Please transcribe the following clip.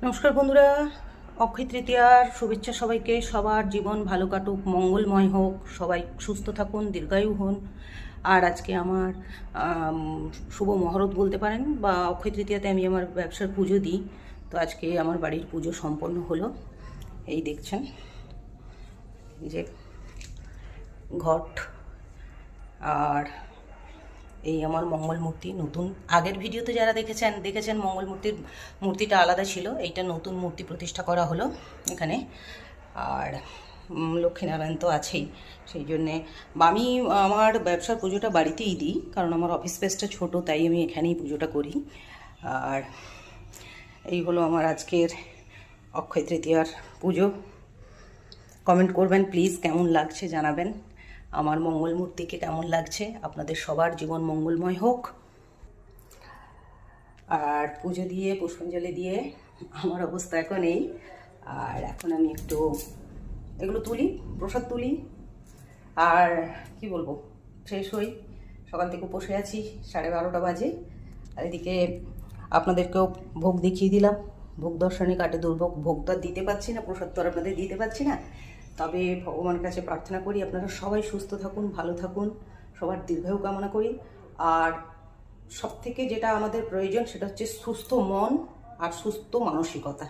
নমস্কার বন্ধুরা, অক্ষয় তৃতীয়ার শুভেচ্ছা সবাইকে। সবার জীবন ভালো কাটুক, মঙ্গলময় হোক, সবাই সুস্থ থাকুন, দীর্ঘায়ু হন। আর আজকে আমার শুভ মহরত বলতে পারেন, বা অক্ষয় তৃতীয়াতে আমি আমার ব্যবসার পুজো দিই। তো আজকে আমার বাড়ির পুজো সম্পন্ন হলো। এই দেখছেন যে ঘট, আর এই আমার মঙ্গল মূর্তি নতুন। আগের ভিডিওতে যারা দেখেছেন মঙ্গল মূর্তিটা আলাদা ছিল, এইটা নতুন মূর্তি প্রতিষ্ঠা করা হলো এখানে। আর লক্ষ্মীনারায়ণ তো আছেই, সেই জন্যে আমি আমার ব্যবসার পুজোটা বাড়িতেই দিই, কারণ আমার অফিস স্পেসটা ছোটো, তাই আমি এখানেই পুজোটা করি। আর এই হলো আমার আজকের অক্ষয় তৃতীয়ার পুজো। কমেন্ট করবেন প্লিজ, কেমন লাগছে জানাবেন। আমার মঙ্গল মূর্তিকে কেমন লাগছে। আপনাদের সবার জীবন মঙ্গলময় হোক। আর পুজো দিয়ে পুষ্পাঞ্জলি দিয়ে আমার অবস্থা এখন এই। আর এখন আমি একটু এগুলো তুলি, প্রসাদ তুলি, আর কি বলবো, ফ্রেশ হই। সকাল থেকে বসে আছি, 12:30 বাজে। আর এদিকে আপনাদেরকেও ভোগ দেখিয়ে দিলাম। ভোগ দর্শনে কাটে দুর্ভোগ। ভোগ তো আর দিতে পারছি না, প্রসাদ তো আর আপনাদের দিতে পারছি না। তবে ভগবানের কাছে প্রার্থনা করি আপনারা সবাই সুস্থ থাকুন, ভালো থাকুন, সবার দীর্ঘায়ু কামনা করি। আর সবথেকে যেটা আমাদের প্রয়োজন সেটা হচ্ছে সুস্থ মন আর সুস্থ মানসিকতা।